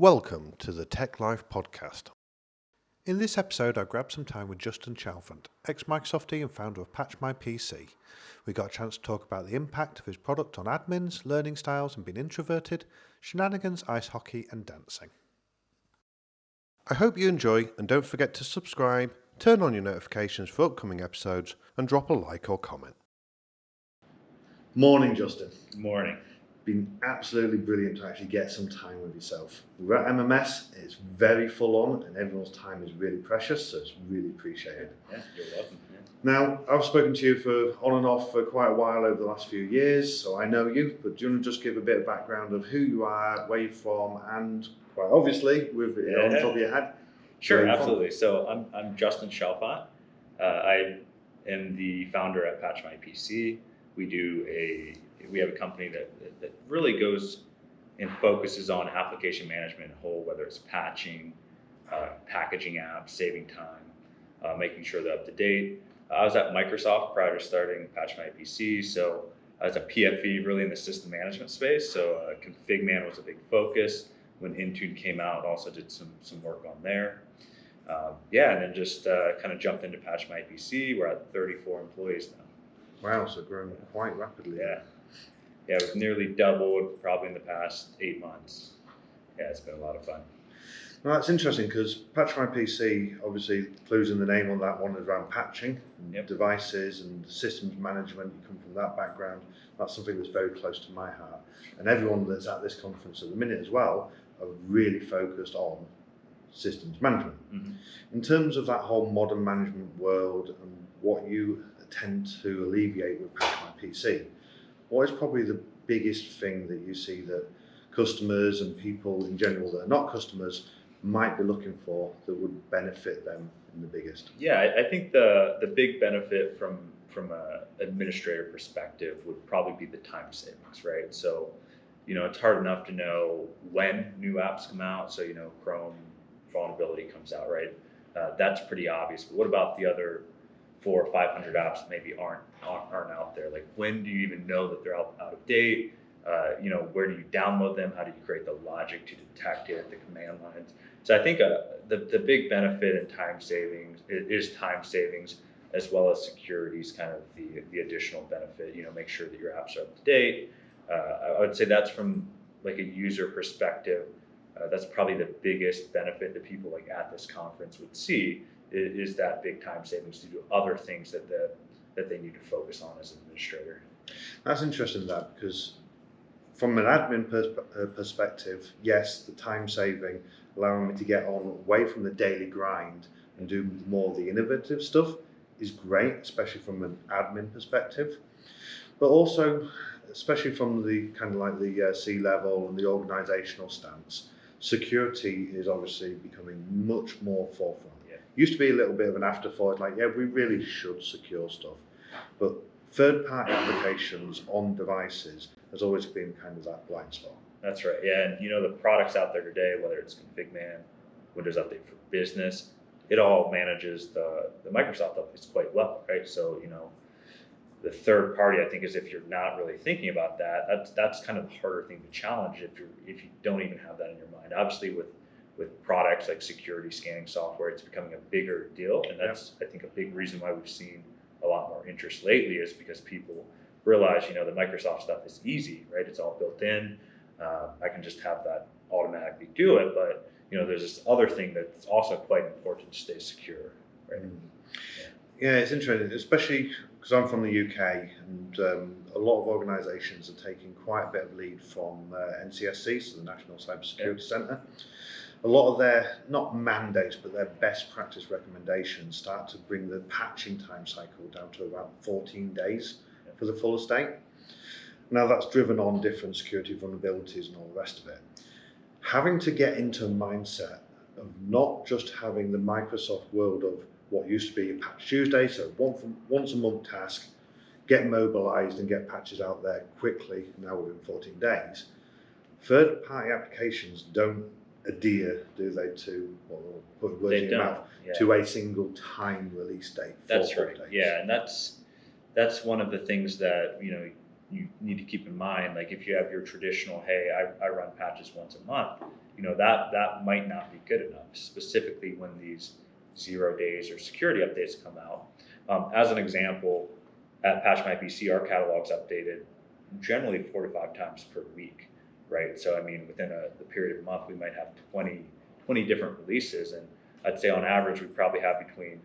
Welcome to the Tech Life podcast. In this episode, I grabbed some time with Justin Chalfant, ex-Microsoftie and founder of PatchMyPC. We got a chance to talk about the impact of his product on admins, learning styles and being introverted, shenanigans, ice hockey and dancing. I hope you enjoy, and don't forget to subscribe, turn on your notifications for upcoming episodes and drop a like or comment. Morning, Justin. Morning. Been absolutely brilliant to actually get some time with yourself. We're at MMS, it's very full on and everyone's time is really precious, so it's really appreciated. Yeah, you're welcome. Yeah. Now, I've spoken to you for on and off for quite a while over the last few years, so I know you, but do you want to just give a bit of background of who you are, where you're from, and quite obviously, with it on top of your head? Sure, absolutely. So I'm Justin Chalfant. I am the founder at PatchMyPC. We have a company that really goes and focuses on application management in whole, whether it's patching, packaging apps, saving time, making sure they're up to date. I was at Microsoft prior to starting PatchMyPC, so I was a PFE really in the system management space. So Config Man was a big focus. When Intune came out, also did some work on there. And then just kind of jumped into PatchMyPC. We're at 34 employees now. Wow, so growing quite rapidly. Yeah, we've nearly doubled probably in the past 8 months. Yeah, it's been a lot of fun. Well, that's interesting because PatchMyPC, obviously, clues in the name on that one is around patching, and devices and systems management. You come from that background. That's something that's very close to my heart. And everyone that's at this conference at the minute as well are really focused on systems management. Mm-hmm. In terms of that whole modern management world and what you tend to alleviate with PatchMyPC, what is probably the biggest thing that you see that customers and people in general that are not customers might be looking for that would benefit them in the biggest? Yeah, I think the big benefit from an administrator perspective would probably be the time savings, right? So, it's hard enough to know when new apps come out. So, Chrome vulnerability comes out, right? That's pretty obvious. But what about the other 400 or 500 apps that maybe aren't out there? Like, when do you even know that they're out of date? Where do you download them? How do you create the logic to detect it, the command lines? So I think the big benefit in time savings is time savings, as well as security is kind of the additional benefit. Make sure that your apps are up to date. I would say that's from like a user perspective. That's probably the biggest benefit that people like at this conference would see is that big time savings to do other things that they need to focus on as an administrator. That's interesting, that, because from an admin perspective, yes, the time saving, allowing me to get on away from the daily grind and do more of the innovative stuff is great, especially from an admin perspective. But also, especially from the kind of like the C-level and the organizational stance, security is obviously becoming much more forefront. Used to be a little bit of an afterthought, like, we really should secure stuff. But third-party applications on devices has always been kind of that blind spot. That's right, yeah. And the products out there today, whether it's Config Man, Windows Update for Business, it all manages the Microsoft updates quite well, right? So, the third party, I think, is if you're not really thinking about that, that's kind of the harder thing to challenge if you don't even have that in your mind. Obviously, with products like security scanning software, it's becoming a bigger deal, and that's I think a big reason why we've seen a lot more interest lately is because people realize the Microsoft stuff is easy, right? It's all built in. I can just have that automatically do it, but there's this other thing that's also quite important to stay secure, right? Yeah, it's interesting, especially because I'm from the UK, and a lot of organisations are taking quite a bit of lead from NCSC, so the National Cybersecurity Centre. A lot of their, not mandates, but their best practice recommendations start to bring the patching time cycle down to about 14 days for the full estate. Now that's driven on different security vulnerabilities and all the rest of it. Having to get into a mindset of not just having the Microsoft world of what used to be a Patch Tuesday, so once a month task, get mobilized and get patches out there quickly, now within 14 days. Third-party applications don't adhere, do they, to, or put words in your mouth, to a single time release date. That's right. Yeah, and that's one of the things that you need to keep in mind. Like, if you have your traditional, hey, I run patches once a month, that might not be good enough, specifically when these 0 days or security updates come out. As an example, at PatchMyPC, our catalog's updated generally 4 to 5 times per week, right? So I mean, within the period of a month, we might have 20 different releases, and I'd say on average we probably have between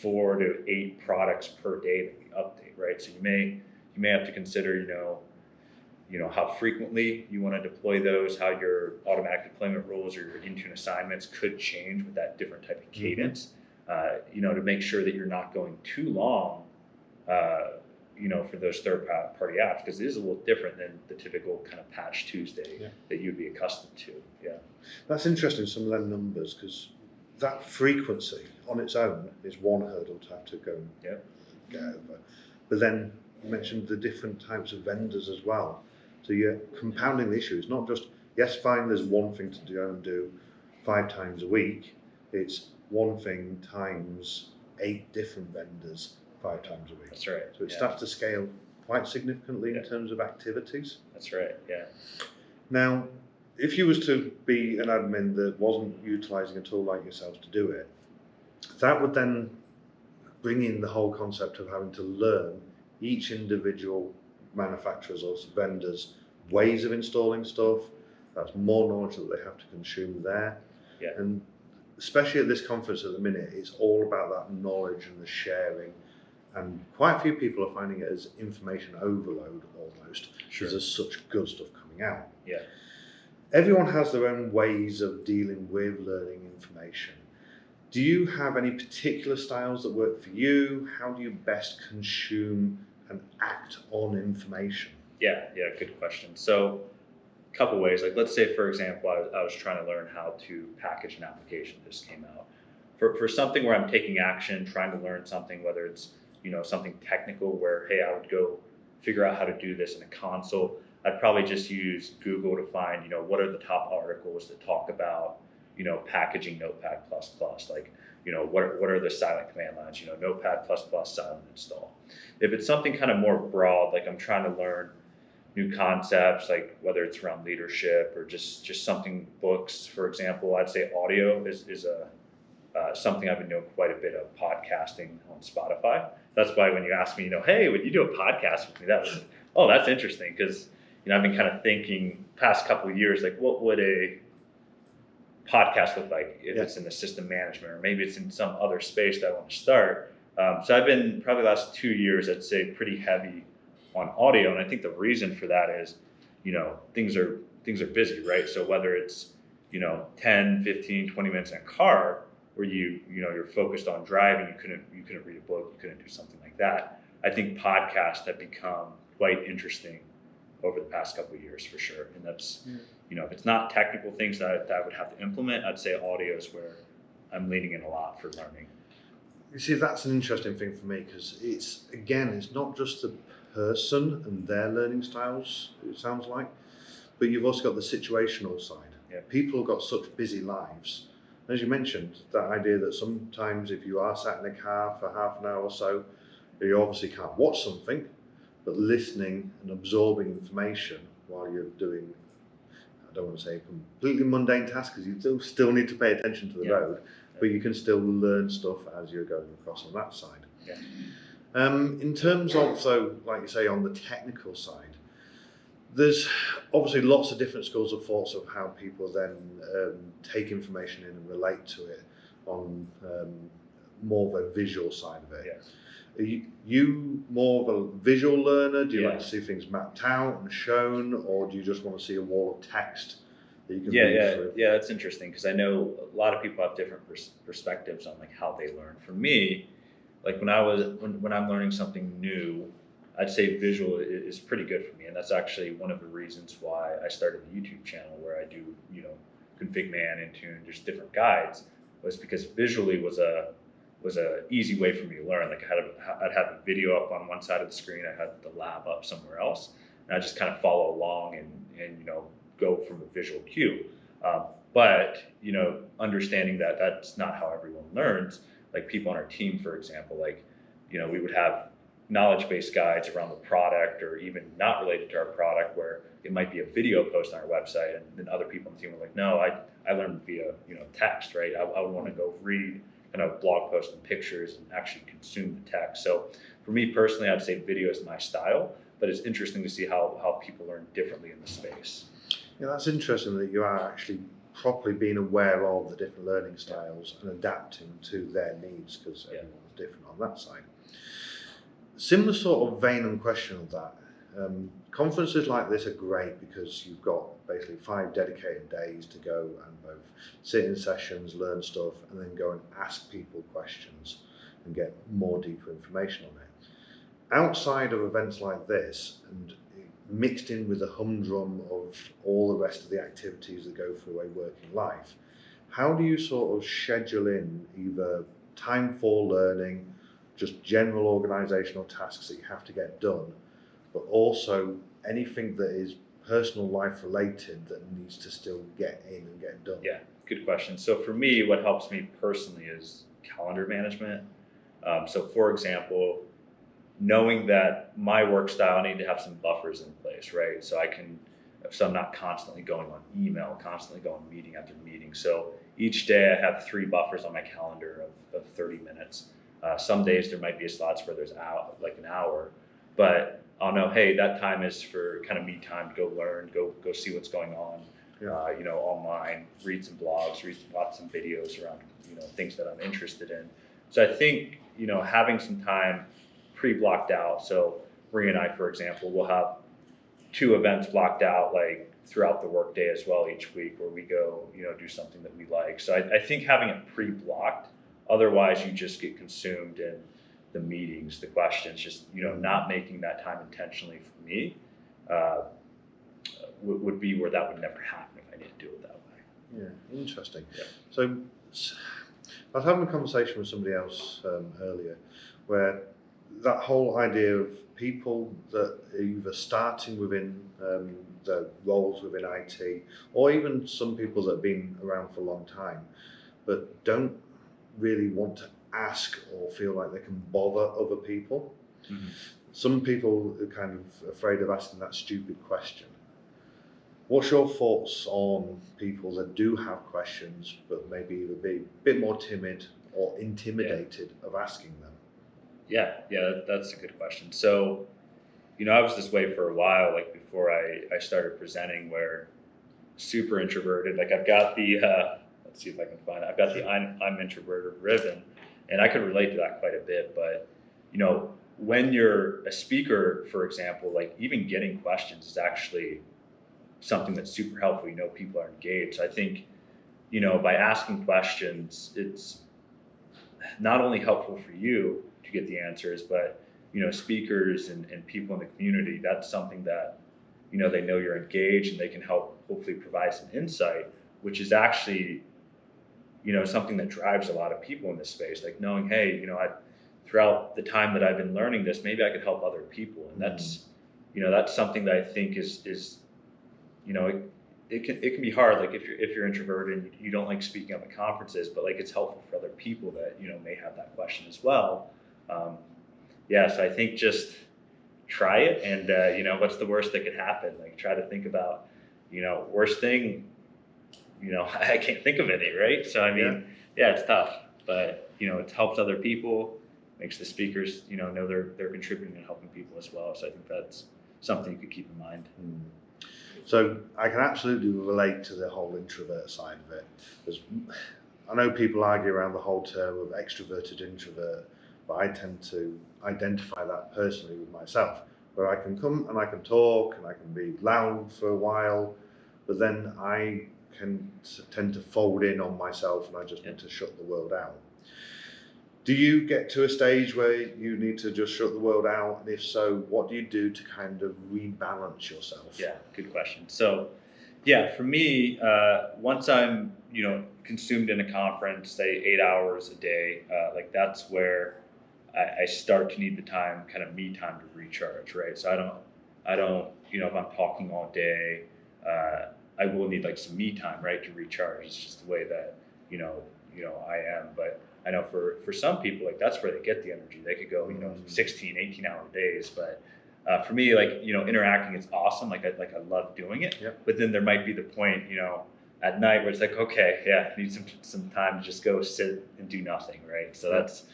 4 to 8 products per day that we update, right? So you may have to consider, how frequently you want to deploy those, how your automatic deployment rules or your Intune assignments could change with that different type of cadence, to make sure that you're not going too long, for those third-party apps, because it is a little different than the typical kind of Patch Tuesday that you'd be accustomed to. Yeah, that's interesting. Some of them numbers, because that frequency on its own is one hurdle to have to go and get over. But then you mentioned the different types of vendors as well. So you're compounding the issue. It's not just, yes, fine, there's one thing to go and do 5 times a week. It's one thing times 8 different vendors 5 times a week. That's right. So it starts to scale quite significantly in terms of activities. That's right, yeah. Now, if you was to be an admin that wasn't utilising a tool like yourselves to do it, that would then bring in the whole concept of having to learn each individual manufacturer's or vendors' ways of installing stuff. That's more knowledge that they have to consume there. Yeah. And especially at this conference at the minute, it's all about that knowledge and the sharing. And quite a few people are finding it as information overload almost, because there's such good stuff coming out. Yeah. Everyone has their own ways of dealing with learning information. Do you have any particular styles that work for you? How do you best consume and act on information? Yeah, good question. So a couple ways, like let's say, for example, I was trying to learn how to package an application that just came out. For something where I'm taking action, trying to learn something, whether it's something technical where, hey, I would go figure out how to do this in a console, I'd probably just use Google to find, what are the top articles that talk about, packaging Notepad++, like, what are the silent command lines, Notepad++ silent install. If it's something kind of more broad, like I'm trying to learn new concepts, like whether it's around leadership or just something, books, for example, I'd say audio is something I've been doing quite a bit of, podcasting on Spotify. That's why when you asked me, hey, would you do a podcast with me? That was, that's interesting, because I've been kind of thinking past couple of years, like what would a podcast look like if it's in the system management, or maybe it's in some other space that I want to start. So I've been probably the last 2 years, I'd say, pretty heavy on audio, and I think the reason for that is, things are busy, right? So whether it's 10, 15, 20 minutes in a car, where you're focused on driving, you couldn't read a book, you couldn't do something like that. I think podcasts have become quite interesting over the past couple of years, for sure. And that's, if it's not technical things that I would have to implement, I'd say audio is where I'm leaning in a lot for learning. You see, that's an interesting thing for me, because it's not just the person and their learning styles, it sounds like, but you've also got the situational side. Yeah. People have got such busy lives. As you mentioned, that idea that sometimes if you are sat in a car for half an hour or so, you obviously can't watch something, but listening and absorbing information while you're doing, I don't want to say a completely mundane task, because you still need to pay attention to the road, but you can still learn stuff as you're going across on that side. Yeah. In terms of, so like you say, on the technical side, there's obviously lots of different schools of thoughts of how people then take information in and relate to it on more of a visual side of it. Yeah. Are you more of a visual learner? Do you like to see things mapped out and shown, or do you just want to see a wall of text that you can read through? Yeah, that's interesting, because I know a lot of people have different perspectives on like how they learn. For me, like when I'm learning something new, I'd say visual is pretty good for me, and that's actually one of the reasons why I started the YouTube channel, where I do config man, Intune, just different guides, was because visually was a easy way for me to learn. Like I'd have a video up on one side of the screen, I had the lab up somewhere else, and I just kind of follow along and go from a visual cue. But understanding that that's not how everyone learns. Like people on our team, for example, like we would have knowledge-based guides around the product, or even not related to our product, where it might be a video post on our website, and then other people on the team are like, no, I learned via text, right? I would want to go read kind of blog posts and pictures and actually consume the text. So for me personally, I'd say video is my style, but it's interesting to see how people learn differently in the space. Yeah, that's interesting that you are actually properly being aware of the different learning styles and adapting to their needs, because everyone's different on that side. Similar sort of vein and question of that. Conferences like this are great because you've got basically 5 dedicated days to go and both sit in sessions, learn stuff, and then go and ask people questions and get more deeper information on it. Outside of events like this, and mixed in with the humdrum of all the rest of the activities that go through a working life, how do you sort of schedule in either time for learning, just general organisational tasks that you have to get done, but also anything that is personal life related that needs to still get in and get done? Yeah, good question. So for me, what helps me personally is calendar management. So for example, knowing that my work style, I need to have some buffers in place, right? So I'm not constantly going on email, constantly going meeting after meeting. So each day I have 3 buffers on my calendar of 30 minutes. Some days there might be slots where there's like an hour, but I'll know, hey, that time is for kind of me time to go learn, go see what's going on, online, read some blogs, watch some videos around, things that I'm interested in. So I think, having some time pre-blocked out. So Maria and I, for example, will have 2 events blocked out like throughout the workday as well each week, where we go, do something that we like. So I think having it pre-blocked, otherwise you just get consumed in the meetings, the questions, just, not making that time intentionally for me would be where that would never happen if I didn't do it that way. Yeah, interesting. Yeah. So I was having a conversation with somebody else earlier, where that whole idea of people that are either starting within the roles within IT, or even some people that have been around for a long time, but don't really want to ask or feel like they can bother other people. Mm-hmm. Some people are kind of afraid of asking that stupid question. What's your thoughts on people that do have questions, but maybe either be a bit more timid or intimidated of asking them? Yeah, that's a good question. So, I was this way for a while, like before I started presenting, where super introverted. Like I've got the, let's see if I can find it. I've got the I'm introverted ribbon, and I could relate to that quite a bit. But, when you're a speaker, for example, like even getting questions is actually something that's super helpful. People are engaged. So I think, by asking questions, it's not only helpful for you to get the answers, but speakers and people in the community, that's something that they know you're engaged, and they can help hopefully provide some insight, which is actually something that drives a lot of people in this space, like knowing, hey, throughout the time that I've been learning this, maybe I could help other people. And that's that's something that I think is it can be hard, like if you're introverted and you don't like speaking up at conferences, but like it's helpful for other people that may have that question as well. So I think just try it, and what's the worst that could happen? Like try to think about worst thing. I can't think of any, right? So I mean, it's tough, but it helps other people, makes the speakers know they're contributing and helping people as well. So I think that's something you could keep in mind. So I can absolutely relate to the whole introvert side of it, because I know people argue around the whole term of extroverted introvert, but I tend to identify that personally with myself, where I can come and I can talk and I can be loud for a while, but then I can tend to fold in on myself and I just need to shut the world out. Do you get to a stage where you need to just shut the world out? And if so, what do you do to kind of rebalance yourself? Yeah, good question. So, for me, once I'm, consumed in a conference, say 8 hours a day, like that's where I start to need the time, kind of me time to recharge, right? So I don't, if I'm talking all day, I will need like some me time, right, to recharge. It's just the way that, I am. But I know for some people, like that's where they get the energy. They could go, 16, 18-hour days. But for me, like, interacting is awesome. Like I love doing it. Yep. But then there might be the point, at night where it's like, okay, yeah, I need some time to just go sit and do nothing, right? So that's,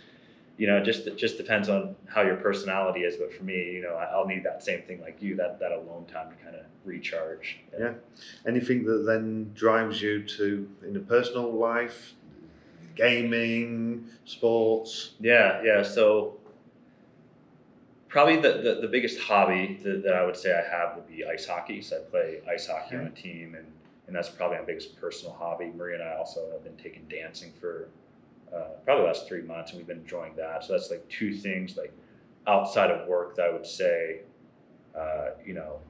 it just depends on how your personality is. But for me, I'll need that same thing like you, that alone time to kind of recharge. Yeah. Anything that then drives you to, in a personal life, gaming, sports? Yeah. So probably the biggest hobby that I would say I have would be ice hockey. So I play ice hockey on a team, and that's probably my biggest personal hobby. Maria and I also have been taking dancing for probably the last 3 months, and we've been enjoying that. So that's like two things like outside of work that I would say,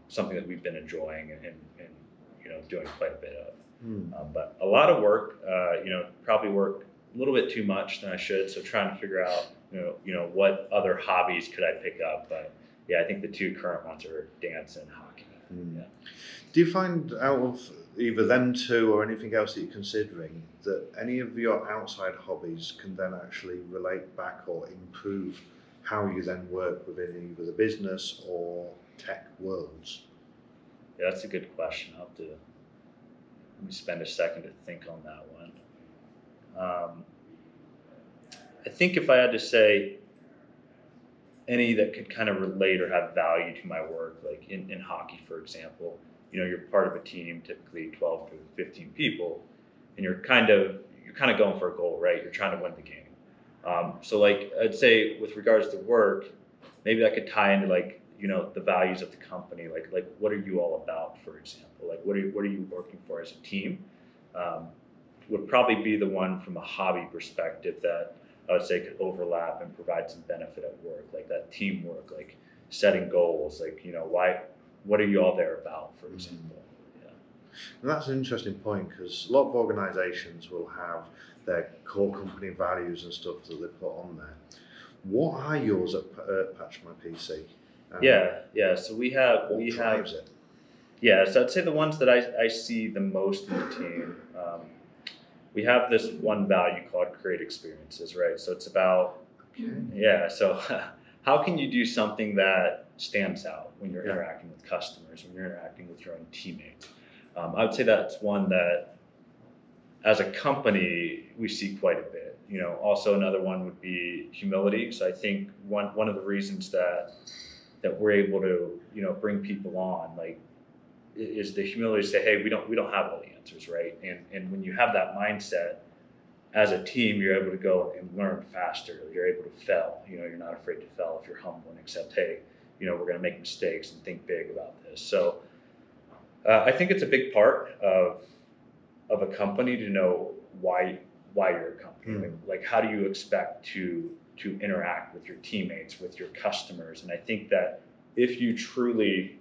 something that we've been enjoying and doing quite a bit of. But a lot of work, probably work a little bit too much than I should. So trying to figure out, what other hobbies could I pick up? But yeah, I think the two current ones are dance and hockey. Yeah. Do you find out of either them two or anything else that you're considering that any of your outside hobbies can then actually relate back or improve how you then work within either the business or tech worlds? Yeah, that's a good question. I'll have to let me spend a second to think on that one. I think if I had to say any that could kind of relate or have value to my work, like in hockey, for example, you're part of a team, typically 12 to 15 people, and you're kind of going for a goal, right? You're trying to win the game. So like I'd say with regards to work, maybe that could tie into like, the values of the company, like what are you all about, for example? Like what are you working for as a team? Would probably be the one from a hobby perspective that I would say could overlap and provide some benefit at work, like that teamwork, like setting goals, like, what are you all there about, for example? Yeah. And that's an interesting point, because a lot of organizations will have their core company values and stuff that they put on there. What are yours at PatchMyPC? Yeah. So we have it? Yeah, so I'd say the ones that I see the most in the team. We have this one value called create experiences, right? So it's about So how can you do something that stands out when you're interacting with customers, when you're interacting with your own teammates? I would say that's one that, as a company, we see quite a bit. Also another one would be humility. So I think one of the reasons that we're able to bring people on, like, is the humility to say, hey, we don't have all the answers, right? And when you have that mindset as a team, you're able to go and learn faster. You're able to fail. You're not afraid to fail if you're humble and accept, hey, we're going to make mistakes and think big about this. So I think it's a big part of a company to know why you're a company. Like how do you expect to interact with your teammates, with your customers? And I think that if you truly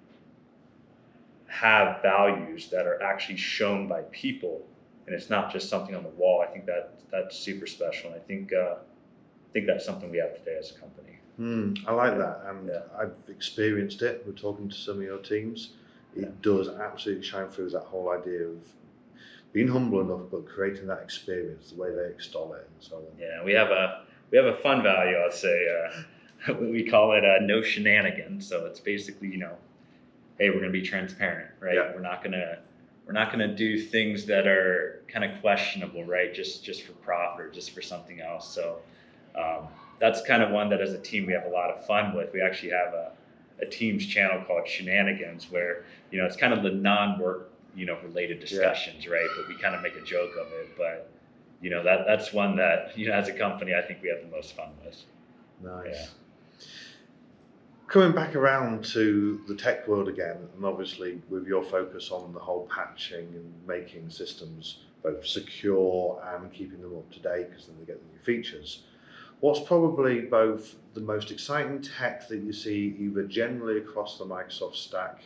have values that are actually shown by people, and it's not just something on the wall, I think that's super special. And I think that's something we have today as a company. I like that, and I've experienced it. We're talking to some of your teams. It does absolutely shine through, that whole idea of being humble enough, but creating that experience, the way they extol it, and so on. Yeah, we have a fun value. I'd say we call it no shenanigans. So it's basically, hey, we're going to be transparent, right? Yeah. We're not going to do things that are kind of questionable, right? Just for profit or just for something else. So that's kind of one that as a team we have a lot of fun with. We actually have a team's channel called Shenanigans, where it's kind of the non-work related discussions, right? But we kind of make a joke of it. But that's one that as a company I think we have the most fun with. Nice. Yeah. Coming back around to the tech world again, and obviously with your focus on the whole patching and making systems both secure and keeping them up to date, because then they get the new features. What's probably both the most exciting tech that you see either generally across the Microsoft stack,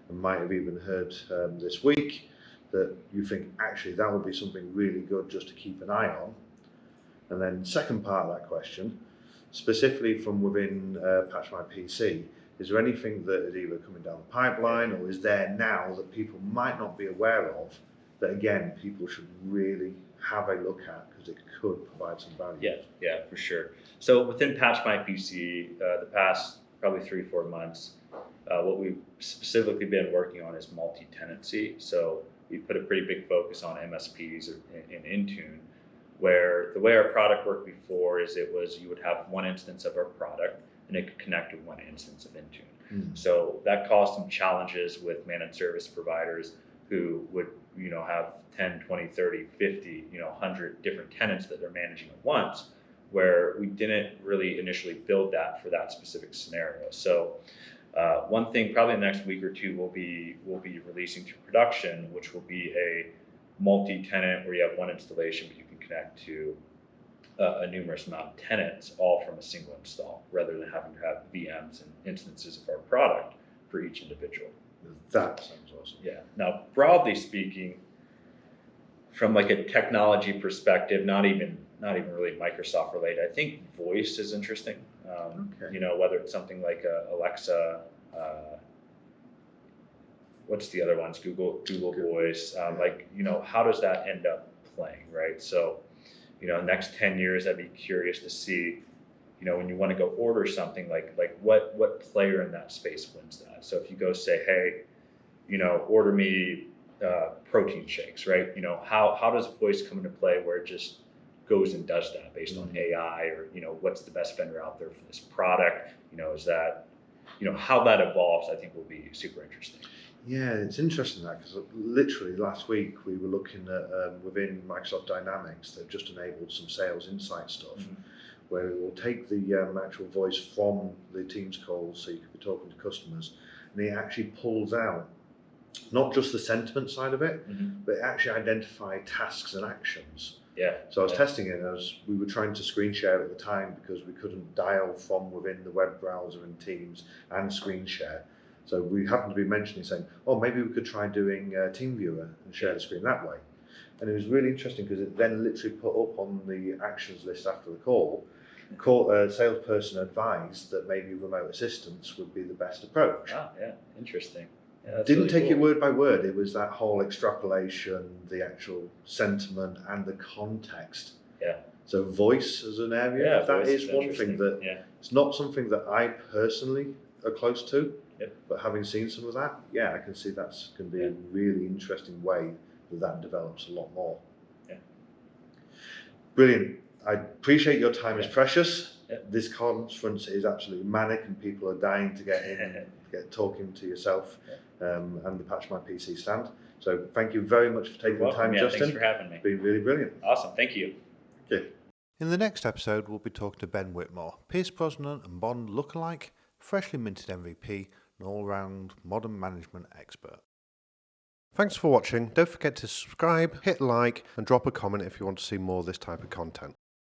and might have even heard this week, that you think actually that would be something really good just to keep an eye on? And then second part of that question, specifically from within PatchMyPC, is there anything that is either coming down the pipeline or is there now that people might not be aware of that, again, people should really have a look at because it could provide some value. Yeah, for sure. So within PatchMyPC, the past probably 3-4 months, what we've specifically been working on is multi-tenancy. So we put a pretty big focus on MSPs in Intune, where the way our product worked before is you would have one instance of our product and it could connect to one instance of Intune. So that caused some challenges with managed service providers who would have 10, 20, 30, 50, 100 different tenants that they're managing at once, where we didn't really initially build that for that specific scenario. So one thing probably in the next week or two we'll be releasing to production, which will be a multi-tenant where you have one installation, but you can connect to a numerous amount of tenants all from a single install, rather than having to have VMs and instances of our product for each individual. That sounds awesome. Yeah. Now, broadly speaking, from like a technology perspective, not even really Microsoft related, I think voice is interesting. Whether it's something like Alexa, what's the other ones? Google Voice. How does that end up playing, right? So, next 10 years, I'd be curious to see, when you want to go order something, like what player in that space wins that. So if you go say, hey, order me protein shakes, right? How does voice come into play where it just goes and does that based on AI, or what's the best vendor out there for this product? Is that how that evolves, I think will be super interesting. Yeah, it's interesting that, because literally last week we were looking at within Microsoft Dynamics, they've just enabled some sales insight stuff, where it will take the actual voice from the Teams calls, so you could be talking to customers, and it actually pulls out not just the sentiment side of it, but it actually identify tasks and actions. Yeah. So I was testing it, and we were trying to screen share at the time because we couldn't dial from within the web browser in Teams and screen share. So we happened to be mentioning, saying, oh, maybe we could try doing TeamViewer and share the screen that way. And it was really interesting because it then literally put up on the actions list after the call, salesperson advised that maybe remote assistance would be the best approach. Ah, yeah, interesting. Yeah, didn't take it word by word. It was that whole extrapolation, the actual sentiment, and the context. Yeah. So voice as an area, that is one thing that it's not something that I personally are close to. But having seen some of that, I can see that's going to be a really interesting way that develops a lot more. Yeah. Brilliant. I appreciate your time is precious. This conference is absolutely manic, and people are dying to get in and get talking to yourself and the PatchMyPC stand. So thank you very much for taking the time, Justin. Thanks for having me. It's been really brilliant. Awesome. Thank you. Okay. In the next episode, we'll be talking to Ben Whitmore, Pierce Brosnan and Bond lookalike, freshly minted MVP, an all-round modern management expert. Thanks for watching. Don't forget to subscribe, hit like, and drop a comment if you want to see more of this type of content.